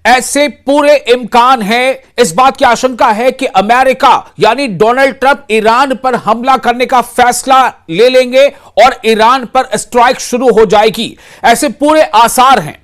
ऐसे पूरे इम्कान है, इस बात की आशंका है कि अमेरिका यानी डोनाल्ड ट्रंप ईरान पर हमला करने का फैसला ले लेंगे और ईरान पर स्ट्राइक शुरू हो जाएगी। ऐसे पूरे आसार हैं।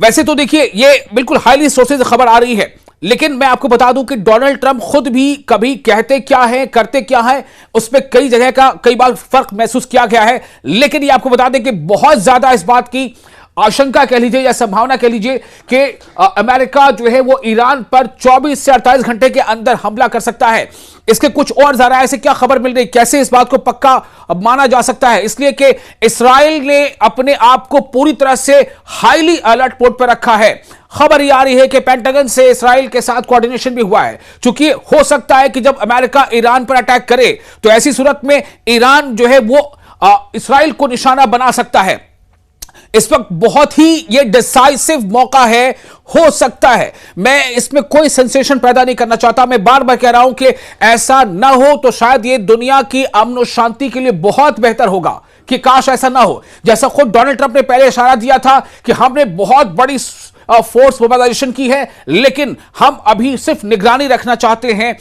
वैसे तो देखिए ये बिल्कुल हाईली सोर्सेज खबर आ रही है, लेकिन मैं आपको बता दूं कि डोनाल्ड ट्रंप खुद भी कभी कहते क्या है करते क्या है उसमें कई जगह का कई बार फर्क महसूस किया गया है। लेकिन ये आपको बता दें कि बहुत ज्यादा इस बात की आशंका कह लीजिए या संभावना कह लीजिए कि अमेरिका जो है वो ईरान पर 24 से 48 घंटे के अंदर हमला कर सकता है। इसके कुछ और जरा ऐसे क्या खबर मिल रही, कैसे इस बात को पक्का माना जा सकता है? इसलिए कि इस्राइल ने अपने आप को पूरी तरह से हाईली अलर्ट मोड पर रखा है। खबर ये आ रही है कि पेंटागन से इस्राइल के साथ कोऑर्डिनेशन भी हुआ है, क्योंकि हो सकता है कि जब अमेरिका ईरान पर अटैक करे तो ऐसी सूरत में ईरान जो है वो इस्राइल को निशाना बना सकता है। इस वक्त बहुत ही यह डिसाइसिव मौका है, हो सकता है। मैं इसमें कोई सेंसेशन पैदा नहीं करना चाहता, मैं बार बार कह रहा हूं कि ऐसा ना हो तो शायद ये दुनिया की अमन और शांति के लिए बहुत बेहतर होगा कि काश ऐसा ना हो। जैसा खुद डोनाल्ड ट्रंप ने पहले इशारा दिया था कि हमने बहुत बड़ी फोर्स मोबिलाइजेशन की है, लेकिन हम अभी सिर्फ निगरानी रखना चाहते हैं।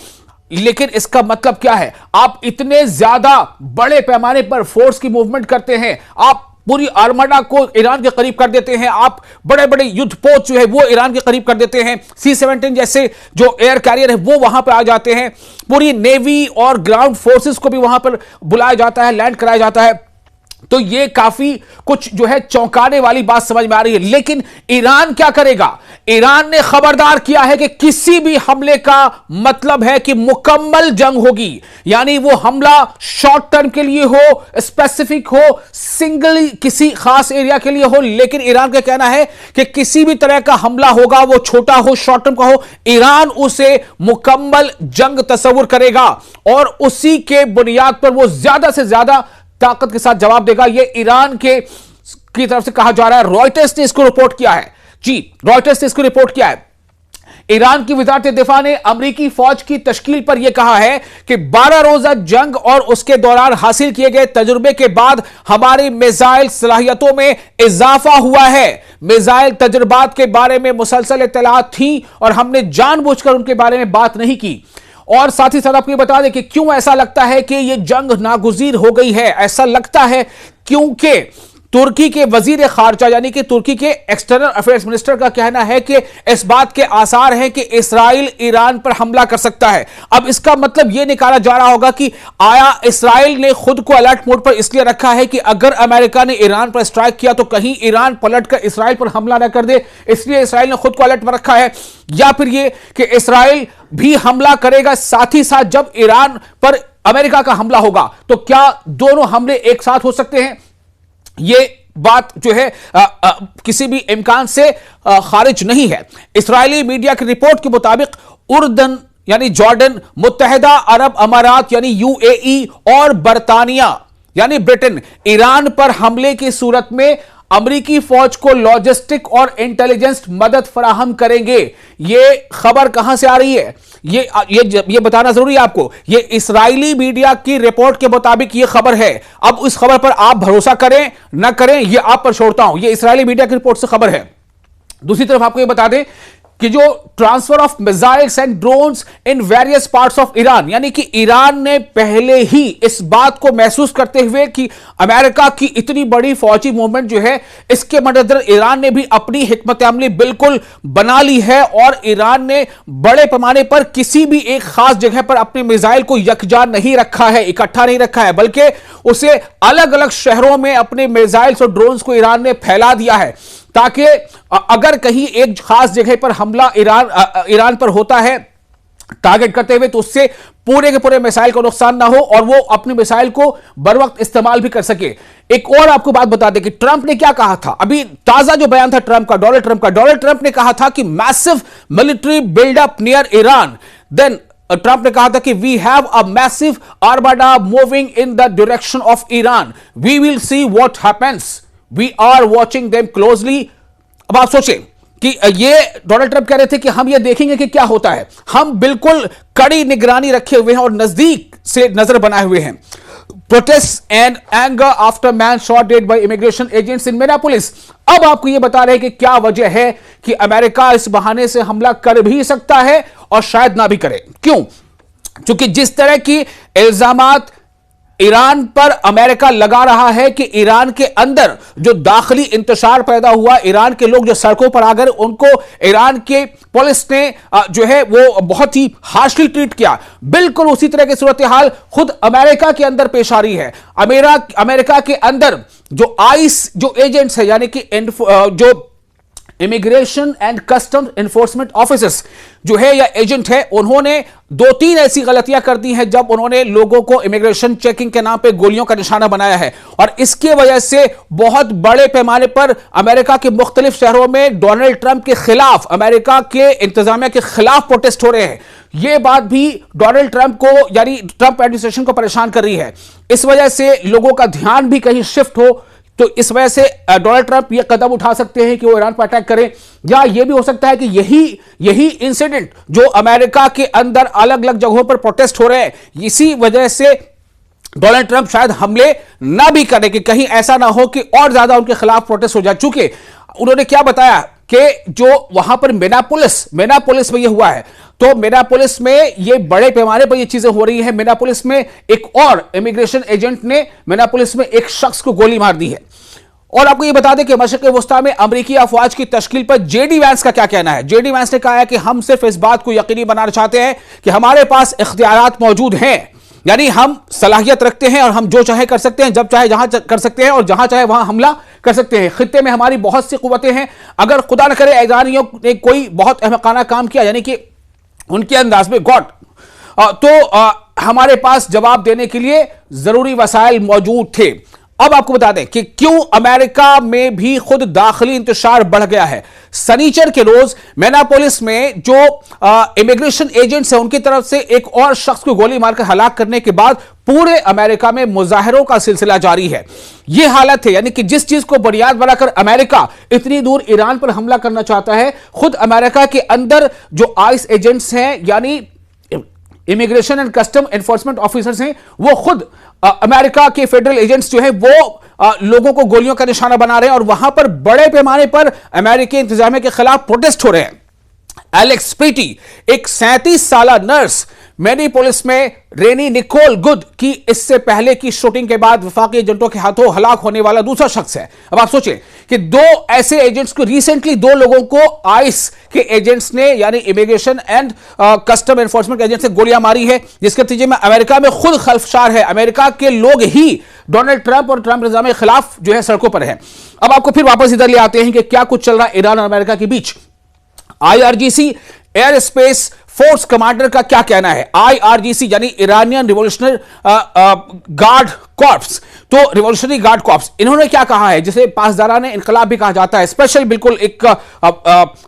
लेकिन इसका मतलब क्या है? आप इतने ज्यादा बड़े पैमाने पर फोर्स की मूवमेंट करते हैं, आप पूरी आर्मडा को ईरान के करीब कर देते हैं, आप बड़े बड़े युद्ध पोत जो है वो ईरान के करीब कर देते हैं, C-17 जैसे जो एयर कैरियर है वो वहां पर आ जाते हैं, पूरी नेवी और ग्राउंड फोर्सेस को भी वहां पर बुलाया जाता है, लैंड कराया जाता है। तो ये काफी कुछ जो है चौंकाने वाली बात समझ में आ रही है। लेकिन ईरान क्या करेगा? ईरान ने खबरदार किया है कि किसी भी हमले का मतलब है कि मुकम्मल जंग होगी, यानी वो हमला शॉर्ट टर्म के लिए हो, स्पेसिफिक हो, सिंगल किसी खास एरिया के लिए हो। लेकिन ईरान का कहना है कि किसी भी तरह का हमला होगा, वो छोटा हो, शॉर्ट टर्म का हो, ईरान उसे मुकम्मल जंग तस्वुर करेगा और उसी के बुनियाद पर वो ज्यादा से ज्यादा ताकत के साथ जवाब देगा। यह ईरान की तरफ से कहा जा रहा है। रॉयटर्स ने इसको रिपोर्ट किया है। जी, रॉयटर्स ने इसको रिपोर्ट किया है। ईरान की वजारत दिफा ने अमेरिकी फौज की तश्कील पर यह कहा है कि 12 रोजा जंग और उसके दौरान हासिल किए गए तजुर्बे के बाद हमारी मिसाइल सलाहियतों में इजाफा हुआ है। मिसाइल तजुर्बात के बारे में मुसलसल इत्तलात थी और हमने जानबूझकर उनके बारे में बात नहीं की। और साथ ही साथ आपको ये बता दें कि क्यों ऐसा लगता है कि यह जंग नागुजीर हो गई है। ऐसा लगता है क्योंकि तुर्की के वजीर खारजा यानी कि तुर्की के एक्सटर्नल अफेयर्स मिनिस्टर का कहना है कि इस बात के आसार हैं कि इस्राइल ईरान पर हमला कर सकता है। अब इसका मतलब यह निकाला जा रहा होगा कि आया इस्राइल ने खुद को अलर्ट मोड पर इसलिए रखा है कि अगर अमेरिका ने ईरान पर स्ट्राइक किया तो कहीं ईरान पलटकर इस्राइल पर हमला न कर दे, इसलिए इस्राइल ने खुद को अलर्ट पर रखा है। या फिर यह कि इस्राइल भी हमला करेगा, साथ ही साथ जब ईरान पर अमेरिका का हमला होगा तो क्या दोनों हमले एक साथ हो सकते हैं? ये बात जो है किसी भी इम्कान से खारिज नहीं है। इस्राएली मीडिया की रिपोर्ट के मुताबिक उर्दन यानी जॉर्डन, मुत्तहिदा अरब अमारात यानी UAE और बरतानिया यानी ब्रिटेन ईरान पर हमले की सूरत में अमेरिकी फौज को लॉजिस्टिक और इंटेलिजेंस मदद फराहम करेंगे। यह खबर कहां से आ रही है? ये बताना जरूरी है आपको। ये इस्राएली मीडिया की रिपोर्ट के मुताबिक ये खबर है। अब इस खबर पर आप भरोसा करें ना करें ये आप पर छोड़ता हूं। ये इस्राएली मीडिया की रिपोर्ट से खबर है। दूसरी तरफ आपको ये बता दें कि जो transfer of missiles and drones in various parts of Iran, यानी कि ईरान ने पहले ही इस बात को महसूस करते हुए कि अमेरिका की इतनी बड़ी फौजी मूवमेंट जो है, इसके मद्देनजर ईरान ने भी अपनी हिकमत अमली बिल्कुल बना ली है और ईरान ने बड़े पैमाने पर किसी भी एक खास जगह पर अपने मिसाइल को यकजा नहीं रखा है, इकट्ठा नहीं रखा है, बल्कि उसे अलग अलग शहरों में अपने मिसाइल्स और ड्रोन्स को ईरान ने फैला दिया है, ताकि अगर कहीं एक खास जगह पर हमला ईरान पर होता है टारगेट करते हुए तो उससे पूरे के पूरे मिसाइल को नुकसान ना हो और वो अपने मिसाइल को बर वक्त इस्तेमाल भी कर सके। एक और आपको बात बता दें कि ट्रंप ने क्या कहा था। अभी ताजा जो बयान था डोनाल्ड ट्रंप ने कहा था कि massive military buildup near Iran. Then Trump ने कहा था कि we have a massive armada moving in the direction of Iran, we will see what happens, we are watching them closely. अब आप सोचें कि ये डोनाल्ड ट्रंप कह रहे थे कि हम ये देखेंगे कि क्या होता है, हम बिल्कुल कड़ी निगरानी रखे हुए हैं और नजदीक से नजर बनाए हुए हैं। protests and anger after man shot dead by immigration agents in Minneapolis. अब आपको यह बता रहे हैं कि क्या वजह है कि अमेरिका इस बहाने से हमला कर भी सकता है और शायद ना भी करे। क्यों? क्योंकि जिस तरह की इल्जामात ईरान पर अमेरिका लगा रहा है कि ईरान के अंदर जो दाखिली इंतशार पैदा हुआ, ईरान के लोग जो सड़कों पर आ गए, उनको ईरान के पुलिस ने जो है वो बहुत ही हार्शली ट्रीट किया। बिल्कुल उसी तरह की सूरत हाल खुद अमेरिका के अंदर पेश आ रही है। अमेरिका के अंदर जो आइस जो एजेंट्स है, यानी कि जो immigration and custom enforcement officers जो है या एजेंट है, उन्होंने 2-3 ऐसी गलतियां कर दी हैं जब उन्होंने लोगों को इमिग्रेशन चेकिंग के नाम पे गोलियों का निशाना बनाया है। और इसकी वजह से बहुत बड़े पैमाने पर अमेरिका के मुख्तलिफ शहरों में डोनाल्ड ट्रंप के खिलाफ, अमेरिका के इंतजामिया के खिलाफ प्रोटेस्ट हो रहे हैं। यह बात भी डोनाल्ड ट्रंप को, यानी ट्रंप एडमिनिस्ट्रेशन को परेशान कर रही है। इस वजह से लोगों का ध्यान भी कहीं शिफ्ट हो, तो इस वजह से डोनाल्ड ट्रंप ये कदम उठा सकते हैं कि वो ईरान पर अटैक करें, या यह भी हो सकता है कि यही इंसिडेंट जो अमेरिका के अंदर अलग अलग जगहों पर प्रोटेस्ट हो रहे हैं, इसी वजह से डोनाल्ड ट्रंप शायद हमले ना भी करें कि कहीं ऐसा ना हो कि और ज्यादा उनके खिलाफ प्रोटेस्ट हो जाए। चूंकि उन्होंने क्या बताया कि जो वहां पर मिनापोलिस में यह हुआ है, तो मिनापोलिस में ये बड़े पैमाने पर ये चीजें हो रही है। मिनापोलिस में एक और इमिग्रेशन एजेंट ने मिनापोलिस में एक शख्स को गोली मार दी है। और आपको ये बता दें कि मशरिक़ वस्ता में अमेरिकी अफवाज की तश्कील पर जेडी वैंस का क्या कहना है। जेडी वैंस ने कहा है कि हम सिर्फ इस बात को यकीनी बनाना चाहते हैं कि हमारे पास इख्तियारात मौजूद हैं, यानी हम सलाहियत रखते हैं और हम जो चाहे कर सकते हैं, जब चाहे जहां कर सकते हैं और जहां चाहे वहां हमला कर सकते हैं। खित्ते में हमारी बहुत सी कुव्वतें हैं। अगर खुदा न करे ईरानियों ने कोई बहुत अहमकाना काम किया, यानी कि उनके अंदाज में गॉड, तो हमारे पास जवाब देने के लिए जरूरी वसाइल मौजूद थे। अब आपको बता दें कि क्यों अमेरिका में भी खुद दाखिली इंतशार बढ़ गया है। सनीचर के रोज मिनापोलिस में जो इमिग्रेशन एजेंट्स हैं, उनकी तरफ से एक और शख्स को गोली मारकर हलाक करने के बाद पूरे अमेरिका में मुजाहरों का सिलसिला जारी है। यह हालत है, यानी कि जिस चीज को बुनियाद बनाकर अमेरिका इतनी दूर ईरान पर हमला करना चाहता है, खुद अमेरिका के अंदर जो आइस एजेंट्स हैं, यानी immigration and custom enforcement officers हैं, वो खुद अमेरिका के फेडरल एजेंट्स जो है वो लोगों को गोलियों का निशाना बना रहे हैं और वहां पर बड़े पैमाने पर अमेरिकी इंतजामिया के खिलाफ प्रोटेस्ट हो रहे हैं। एलेक्स प्रीटी, एक 37 साल नर्स, मिनेपोलिस में रेनी निकोल गुड की इससे पहले की शूटिंग के बाद वफाकी एजेंटों के हाथों हलाक होने वाला दूसरा शख्स है। अब आप सोचें कि दो ऐसे एजेंट्स को रिसेंटली, 2 लोगों को आइस के एजेंट्स ने, यानी immigration and custom enforcement agents ने गोलियां मारी है, जिसके नतीजे में अमेरिका में खुद खल्फशार है। अमेरिका के लोग ही डोनाल्ड ट्रंप और ट्रंप निजाम के खिलाफ जो है सड़कों पर है। अब आपको फिर वापस इधर ले आते हैं कि क्या कुछ चल रहा है ईरान और अमेरिका के बीच। IRGC air space force commander का क्या कहना है। IRGC यानी ईरानियन रिवॉल्यूशनरी गार्ड कॉर्प्स, तो रिवॉल्यूशनरी गार्ड कॉर्प्स, इन्होंने क्या कहा है, जिसे पासदाराने इनकलाब भी कहा जाता है, स्पेशल बिल्कुल एक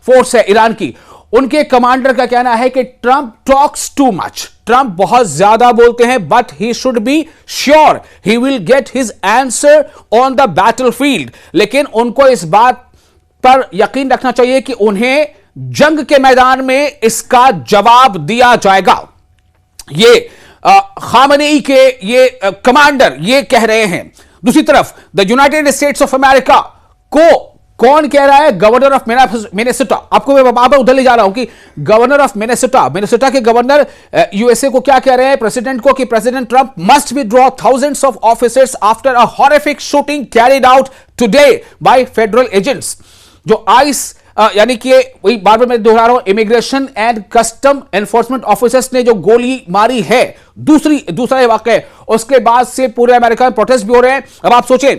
फोर्स है ईरान की। उनके कमांडर का कहना है कि Trump talks too much, Trump बहुत ज्यादा बोलते हैं, but he should be sure he will get his answer on the battlefield. लेकिन उनको इस बात पर यकीन रखना चाहिए कि उन्हें जंग के मैदान में इसका जवाब दिया जाएगा। ये खामनेई के ये कमांडर ये कह रहे हैं। दूसरी तरफ the United states of America को कौन कह रहा है? Governor of Minnesota. आपको मैं वहां पर उधर ले जा रहा हूं कि गवर्नर ऑफ मिनेसोटा के गवर्नर यूएसए को क्या कह रहे हैं, प्रेसिडेंट को, कि president Trump must withdraw thousands of officers after a horrific shooting carried out today by federal agents. जो आइस यानी कि वही बार बार मैं दोहरा रहा हूं, immigration and custom enforcement officers ने जो गोली मारी है, दूसरा वाकया है, उसके बाद से पूरे अमेरिका में प्रोटेस्ट भी हो रहे हैं। अब आप सोचें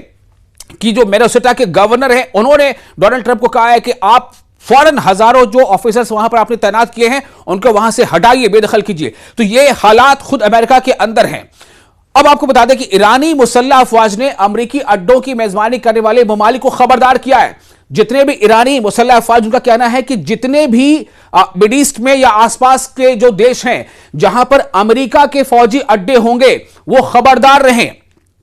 कि जो मिनेसोटा के गवर्नर हैं, उन्होंने डोनाल्ड ट्रंप को कहा है कि आप फौरन हजारों जो ऑफिसर्स वहां पर आपने तैनात किए हैं उनको वहां से हटाइए, बेदखल कीजिए। तो ये हालात खुद अमेरिका के अंदर हैं। अब आपको बता दें कि ईरानी मुसल्लह अफवाज ने अमेरिकी अड्डों की मेजबानी करने वाले ममालिक को खबरदार किया है। जितने भी ईरानी मुसल्लह अफवाज, उनका कहना है कि जितने भी मिड ईस्ट में या आसपास के जो देश हैं जहां पर अमेरिका के फौजी अड्डे होंगे, वो खबरदार रहें,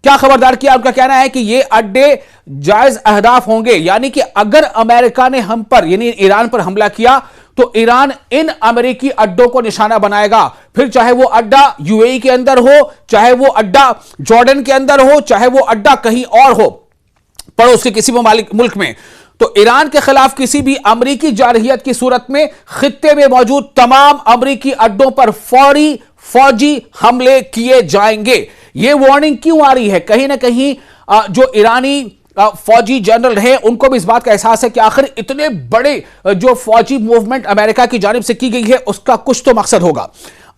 क्या खबरदार किया? उनका कहना है कि ये अड्डे जायज अहदाफ होंगे, यानी कि अगर अमेरिका ने हम पर यानी ईरान पर हमला किया तो ईरान इन अमेरिकी अड्डों को निशाना बनाएगा, फिर चाहे वो अड्डा यूएई के अंदर हो, चाहे वो अड्डा जॉर्डन के अंदर हो, चाहे वो अड्डा कहीं और हो पड़ोस के किसी भी मुल्क में। तो ईरान के खिलाफ किसी भी अमेरिकी जारहियत की सूरत में खित्ते में मौजूद तमाम अमेरिकी अड्डों पर फौजी हमले किए जाएंगे। यह वार्निंग क्यों आ रही है? कहीं ना कहीं जो ईरानी फौजी जनरल रहे उनको भी इस बात का एहसास है कि आखिर इतने बड़े जो फौजी मूवमेंट अमेरिका की जानिब से की गई है उसका कुछ तो मकसद होगा।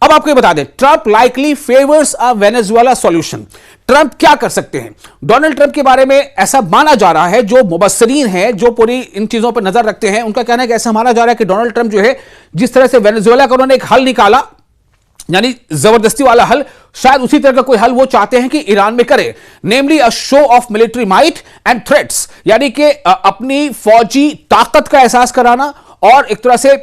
अब आपको बता दें, ट्रंप लाइकली फेवर्स अ वेनेजुएला सॉल्यूशन। ट्रंप क्या कर सकते हैं? डोनाल्ड ट्रंप के बारे में ऐसा माना जा रहा है, जो मुबस्सरीन हैं, जो पूरी इन चीजों पर नजर रखते हैं, उनका कहना है कि ऐसा माना जा रहा है कि डोनाल्ड ट्रंप जो है, जिस तरह से वेनेजुएला का उन्होंने एक हल निकाला, यानी जबरदस्ती वाला हल, शायद उसी तरह का कोई हल वो चाहते हैं कि ईरान में करे, namely a show of military might and threats, यानी कि अपनी फौजी ताकत का एहसास कराना और एक तरह से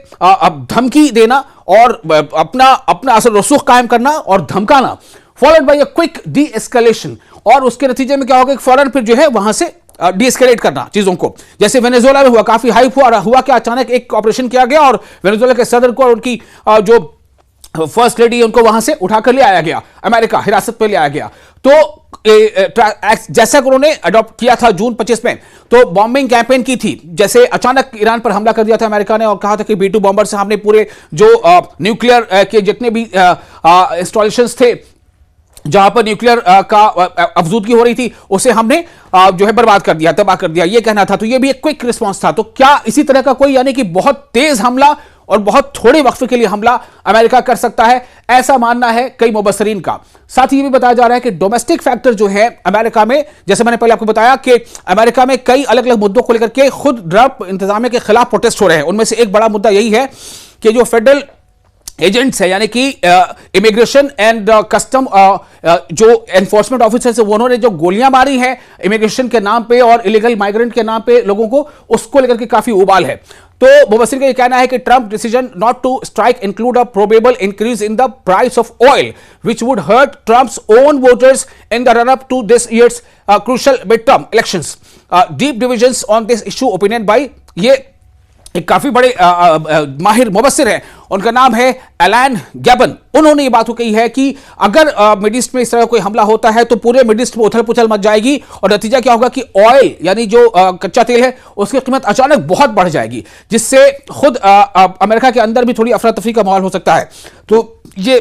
धमकी देना और अपना असर रसूख कायम करना और धमकाना, followed by a quick deescalation, और उसके नतीजे में क्या होगा कि फौरन फिर जो है वहां से डी एस्केलेट करना चीजों को, जैसे वेनेजुएला में हुआ। काफी हाइप हुआ कि अचानक एक ऑपरेशन किया गया और वेनेजुएला के सदर को और उनकी जो फर्स्ट लेडी उनको वहां से उठाकर ले आया गया, अमेरिका हिरासत पे ले आया गया। तो जैसा कि उन्होंने अडॉप्ट किया था जून 25 में, तो बॉम्बिंग कैंपेन की थी, जैसे अचानक ईरान पर हमला कर दिया था अमेरिका ने और कहा था कि B-2 बॉम्बर से हमने पूरे जो न्यूक्लियर के जितने भी इंस्टॉलेशंस थे जहां पर न्यूक्लियर का अफजूदगी हो रही थी, उसे हमने जो है बर्बाद कर दिया, तबाह कर दिया, ये कहना था। तो ये भी एक क्विक रिस्पॉन्स था। तो क्या इसी तरह का कोई, यानी कि बहुत तेज हमला और बहुत थोड़े वक्त के लिए हमला अमेरिका कर सकता है, ऐसा मानना है कई मुबस्सरीन का। साथ ही ये भी बताया जा रहा है कि डोमेस्टिक फैक्टर जो है अमेरिका में, जैसे मैंने पहले आपको बताया कि अमेरिका में कई अलग अलग मुद्दों को लेकर के खुद ट्रंप इंतजामिया के खिलाफ प्रोटेस्ट हो रहे हैं। उनमें से एक बड़ा मुद्दा यही है कि जो फेडरल एजेंट्स है, यानी कि इमिग्रेशन एंड कस्टम जो एनफोर्समेंट ऑफिसर्स है, उन्होंने जो गोलियां मारी हैं इमिग्रेशन के नाम पे और इलीगल माइग्रेंट के नाम पे लोगों को, उसको लेकर के काफी उबाल है। तो मुबस्सिर का यह कहना है कि Trump decision not to strike include a probable increase in the price of oil which would hurt Trump's own voters in the run up to this year's crucial mid term elections. Deep divisions on this issue opinion by ये एक काफी बड़े माहिर मुबस्सिर हैं, उनका नाम है Elon Gabon. उन्होंने ये बात कही है कि अगर मिड ईस्ट में इस तरह कोई हमला होता है तो पूरे मिड ईस्ट में उथल पुथल मच जाएगी और नतीजा क्या होगा कि ऑयल यानी जो कच्चा तेल है उसकी कीमत अचानक बहुत बढ़ जाएगी, जिससे खुद अमेरिका के अंदर भी थोड़ी अफरा तफरी का माहौल हो सकता है। तो ये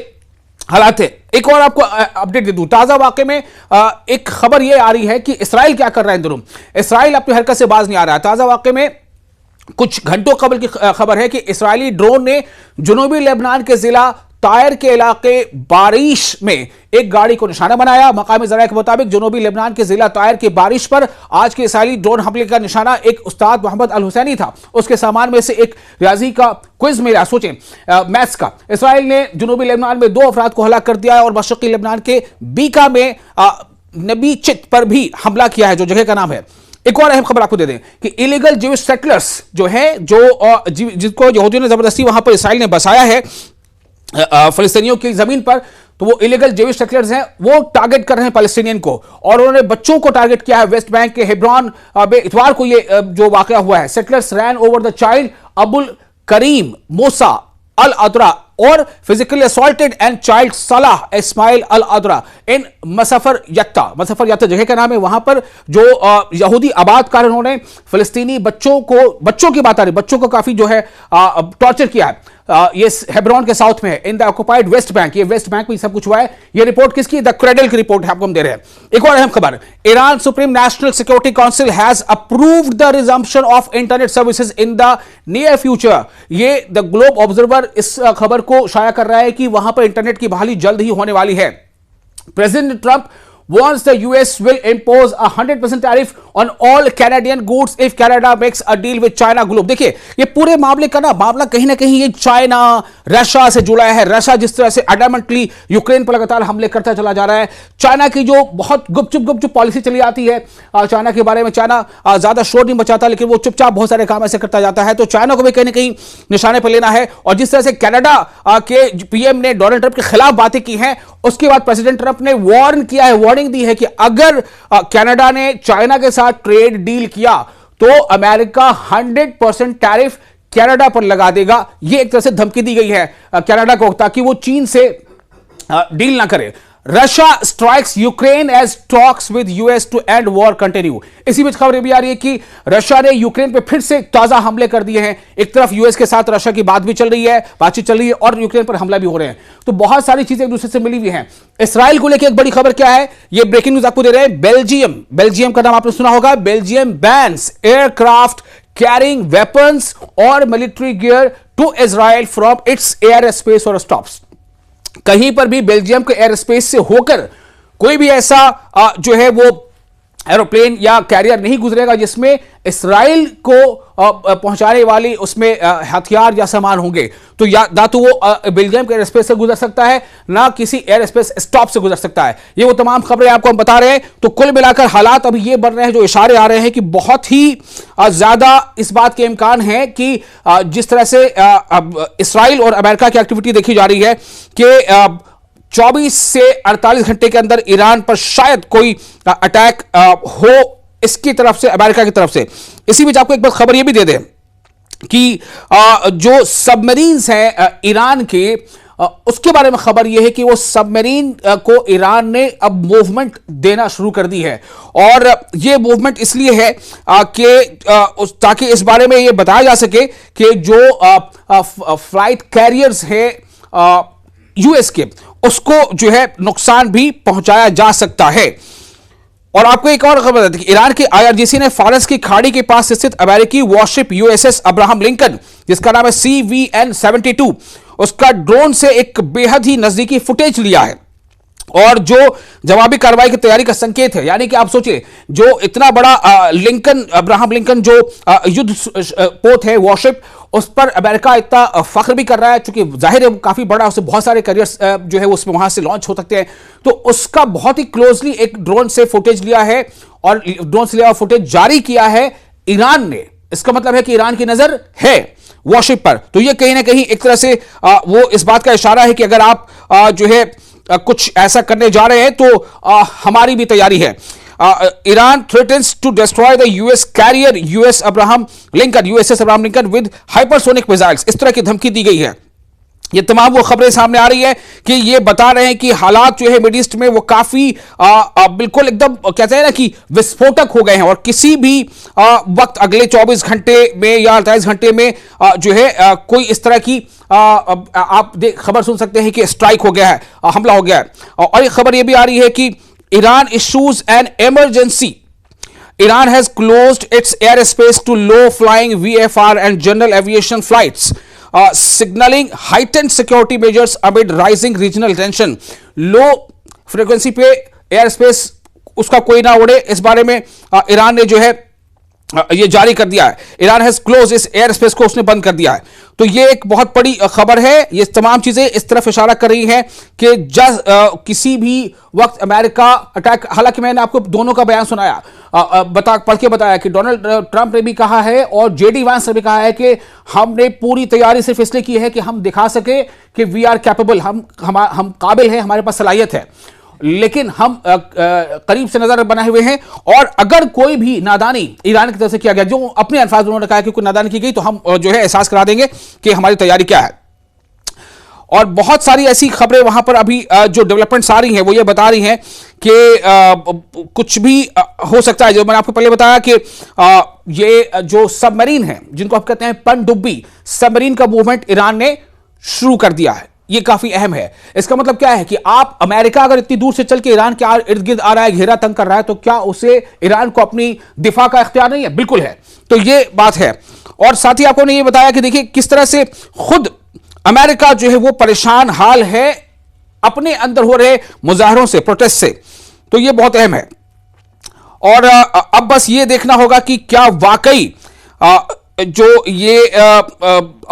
हालात है। एक और आपको अपडेट दे दूं, ताजा वाकये में एक खबर ये आ रही है कि इसराइल क्या कर रहा है इन दिनों। इसराइल अपनी हरकत से बाज नहीं आ रहा है। ताजा वाकये में कुछ घंटों कबल की खबर है कि इस्राएली ड्रोन ने जुनूबी लेबनान के जिला तायर के इलाके बारिश में एक गाड़ी को निशाना बनाया। मकामी ज़राए के मुताबिक जुनूबी लेबनान के जिला तायर के बारिश पर आज के इस्राएली ड्रोन हमले का निशाना एक उस्ताद मोहम्मद अल हुसैनी था। उसके सामान में से एक रियाजी का क्विज मिला, सोचें मैथ्स का। इसराइल ने जुनूबी लेबनान में 2 अफराद को हलाक कर दिया है और मशरकी लेबनान के बीका में नबी चित पर भी हमला किया है, जो जगह का नाम है। एक और अहम खबर आपको दे दें कि इलीगल ज्यूइश सेटलर्स जो हैं, जो जिसको यहूदियों ने जबरदस्ती वहां पर इसराइल ने बसाया है फलस्तीनियों की जमीन पर, तो वो इलीगल ज्यूइश सेटलर्स हैं, वो टारगेट कर रहे हैं पैलेस्टीनियन को और उन्होंने बच्चों को टारगेट किया है। वेस्ट बैंक के हेब्रॉन में इतवार को ये जो वाकया हुआ है, settlers ran over the child Abul Karim Musa al Adra और फिजिकली असॉल्टेड एंड चाइल्ड सलाह इस्माइल अल अदरा इन मसफर यत्ता जगह का नाम है। वहां पर जो यहूदी आबादकार उन्होंने फिलिस्तीनी बच्चों की बात आ रही, बच्चों को काफी जो है टॉर्चर किया है। ये हेब्रॉन के साउथ में है, in the occupied West Bank. ये वेस्ट बैंक में सब कुछ हुआ है। ये रिपोर्ट किसकी? द क्रेडल की रिपोर्ट है, आपको हम दे रहे हैं। एक और अहम खबर, Iran supreme national security council has approved the resumption of internet services in the near future. ये द ग्लोब ऑब्जर्वर इस खबर को शाया कर रहा है कि वहां पर इंटरनेट की बहाली जल्द ही होने वाली है। President Trump wants the US will impose a 100% tariff on all Canadian goods if Canada makes a deal with China Globe। देखिए ये पूरे मामले का मामला कहीं ना कहीं ये चाइना रशिया से जुड़ा है। रशिया जिस तरह से अडामेंटली यूक्रेन पर लगातार हमले करता चला जा रहा है, चाइना की जो बहुत गुपचुप पॉलिसी चली आती है चाइना के बारे में, चाइना ज्यादा शोर नहीं मचाता लेकिन वो चुपचाप बहुत सारे काम ऐसे करता जाता है। तो चाइना को भी कहीं ना कहीं निशाने पर लेना है। और जिस तरह से कनाडा के पीएम ने डोनाल्ड ट्रंप के खिलाफ बातें की हैं उसके बाद प्रेसिडेंट ट्रंप ने वार्निंग दी है कि अगर कनाडा ने चाइना के साथ ट्रेड डील किया तो अमेरिका 100% टैरिफ कनाडा पर लगा देगा। यह एक तरह से धमकी दी गई है कनाडा को ताकि वो चीन से डील ना करे। Russia strikes Ukraine as talks with US to end war continue. इसी बीच खबर भी आ रही है कि रशिया ने यूक्रेन पे फिर से ताजा हमले कर दिए हैं। एक तरफ यूएस के साथ रशिया की बातचीत चल रही है और यूक्रेन पर हमला भी हो रहे हैं। तो बहुत सारी चीजें एक दूसरे से मिली हुई हैं। इसराइल को लेकर एक बड़ी खबर क्या है, ये ब्रेकिंग न्यूज आपको दे रहे हैं। बेल्जियम का नाम आपने सुना होगा। Belgium bans aircraft carrying weapons और military gear to Israel from its air space और स्टॉप्स। कहीं पर भी बेल्जियम के एयर स्पेस से होकर कोई भी ऐसा जो है वो एरोप्लेन या कैरियर नहीं गुजरेगा जिसमें इसराइल को पहुंचाने वाली उसमें हथियार या सामान होंगे। तो ना तो वो बेल्जियम के एयर स्पेस से गुजर सकता है, ना किसी एयर स्पेस स्टॉप से गुजर सकता है। ये वो तमाम खबरें आपको हम बता रहे हैं। तो कुल मिलाकर हालात अभी ये बन रहे हैं, जो इशारे आ रहे हैं कि बहुत ही ज्यादा इस बात के इम्कान है कि जिस तरह से इसराइल और अमेरिका की एक्टिविटी देखी जा रही है कि 24 से 48 घंटे के अंदर ईरान पर शायद कोई अटैक हो इसकी तरफ से, अमेरिका की तरफ से। इसी बीच आपको एक बात खबर यह भी दे दें कि जो सबमरीन्स हैं ईरान के, उसके बारे में खबर यह है कि वो सबमरीन को ईरान ने अब मूवमेंट देना शुरू कर दी है। और ये मूवमेंट इसलिए है कि ताकि इस बारे में यह बताया जा सके कि जो फ्लाइट कैरियर्स है यूएस के, उसको जो है नुकसान भी पहुंचाया जा सकता है। और आपको एक और खबर है कि ईरान के आईआरजीसी ने फारस की खाड़ी के पास स्थित अमेरिकी वॉरशिप यूएसएस अब्राहम लिंकन, जिसका नाम है CVN-72, उसका ड्रोन से एक बेहद ही नजदीकी फुटेज लिया है और जो जवाबी कार्रवाई की तैयारी का संकेत है। यानी कि आप सोचिए, जो इतना बड़ा अब्राहम लिंकन जो युद्ध पोत है वॉरशिप, उस पर अमेरिका इतना फख्र भी कर रहा है, चूंकि जाहिर है काफी बड़ा, उससे बहुत सारे करियर्स जो है उसमें वहां से लॉन्च हो सकते हैं। तो उसका बहुत ही क्लोजली एक ड्रोन से फुटेज लिया है और ड्रोन से लिया फुटेज जारी किया है ईरान ने। इसका मतलब है कि ईरान की नजर है वॉरशिप पर। तो ये कहीं ना कहीं एक तरह से वो इस बात का इशारा है कि अगर आप जो है कुछ ऐसा करने जा रहे हैं तो हमारी भी तैयारी है। Iran threatens to destroy the US carrier USS Abraham Lincoln with hypersonic missiles. इस तरह की धमकी दी गई है। ये तमाम वो खबरें सामने आ रही है कि ये बता रहे हैं कि हालात जो है मिडिल ईस्ट में वो काफी बिल्कुल एकदम कहते हैं ना कि विस्फोटक हो गए हैं और किसी भी वक्त अगले 24 घंटे में या 48 घंटे में जो है कोई इस तरह की आप खबर सुन सकते हैं कि स्ट्राइक हो गया है, हमला हो गया है। और एक खबर ये भी आ रही है कि Iran issues an emergency. Iran has closed its airspace to low-flying VFR and general aviation flights, signaling heightened security measures amid rising regional tension. Low frequency पे airspace उसका कोई ना उड़े, इस बारे में ईरान ने जो है ये जारी कर दिया है। ईरान हैज क्लोज इस एयर स्पेस को उसने बंद कर दिया है। तो ये एक बहुत बड़ी खबर है। ये तमाम चीजें इस तरफ इशारा कर रही हैं कि किसी भी वक्त अमेरिका अटैक, हालांकि मैंने आपको दोनों का बयान सुनाया, पढ़ के बताया कि डोनाल्ड ट्रंप ने भी कहा है और जेडी वांस ने भी कहा है कि हमने पूरी तैयारी सिर्फ इसलिए की है कि हम दिखा सके कि वी आर कैपेबल, हम काबिल हैं, हमारे पास सलाहियत है, लेकिन हम करीब से नजर बनाए हुए हैं। और अगर कोई भी नादानी ईरान की तरफ से किया गया, जो अपने अल्फाज उन्होंने कहा कि कोई नादानी की गई, तो हम जो है एहसास करा देंगे कि हमारी तैयारी क्या है। और बहुत सारी ऐसी खबरें वहां पर अभी जो डेवलपमेंट्स आ रही हैं वो ये बता रही हैं कि कुछ भी हो सकता है। जो मैंने आपको पहले बताया कि ये जो सबमरीन है जिनको आप कहते हैं पनडुब्बी सबमरीन का मूवमेंट ईरान ने शुरू कर दिया है। ये काफी अहम है। इसका मतलब क्या है कि आप अमेरिका अगर इतनी दूर से चल के ईरान के इर्द गिर्द आ रहा है, घेरा तंग कर रहा है, तो क्या उसे ईरान को अपनी दिफा का इख्तियार नहीं है? बिल्कुल है। तो ये बात है। और साथ ही आपको ने ये बताया कि देखिए किस तरह से खुद अमेरिका जो है वो परेशान हाल है अपने अंदर हो रहे मुजाहरों से, प्रोटेस्ट से। तो ये बहुत अहम है। और अब बस ये देखना होगा कि क्या वाकई जो ये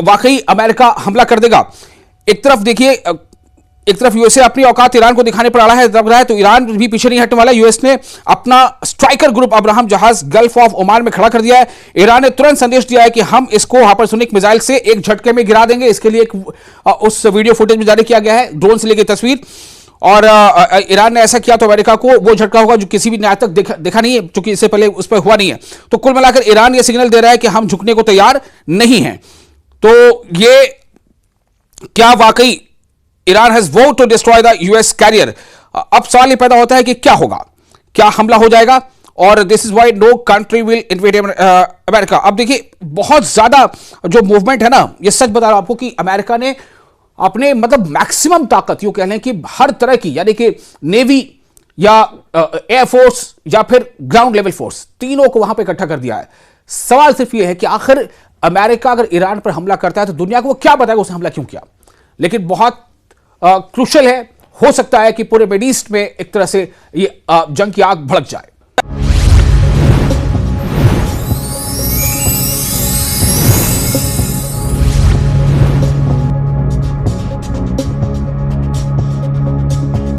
वाकई अमेरिका हमला कर देगा। एक तरफ देखिए, एक तरफ यूएसए अपनी औकात ईरान को दिखाने पर अड़ा है, दब रहा है, तो ईरान भी पीछे नहीं हटने वाला। यूएस ने अपना स्ट्राइकर ग्रुप अब्राहम जहाज गल्फ ऑफ ओमान में खड़ा कर दिया है। ईरान ने तुरंत संदेश दिया है कि हम इसको हाइपरसोनिक मिसाइल से एक झटके में गिरा देंगे। इसके लिए एक उस वीडियो फुटेज में जारी किया गया है, ड्रोन से ली गई तस्वीर। और ईरान ने ऐसा किया तो अमेरिका को वो झटका होगा जो किसी भी न्याय तक देखा नहीं है, क्योंकि इससे पहले उस पर हुआ नहीं है। तो कुल मिलाकर ईरान ये सिग्नल दे रहा है कि हम झुकने को तैयार नहीं हैं। तो ये क्या वाकई Iran has vowed to destroy the US carrier? अब सवाल ये पैदा होता है कि क्या होगा, क्या हमला हो जाएगा? और this is why no country will invade America. अब देखिए बहुत ज्यादा जो मूवमेंट है ना, ये सच बता रहा हूं आपको कि अमेरिका ने अपने मतलब मैक्सिमम ताकत, यूं कह लें कि हर तरह की, यानी कि नेवी या एयरफोर्स या फिर ग्राउंड लेवल फोर्स, तीनों को वहां पर इकट्ठा कर दिया है। सवाल सिर्फ यह है कि आखिर अमेरिका अगर ईरान पर हमला करता है तो दुनिया को वो क्या बताएगा उसने हमला क्यों किया। लेकिन बहुत क्रूशल है, हो सकता है कि पूरे मिड ईस्ट में एक तरह से ये जंग की आग भड़क जाए।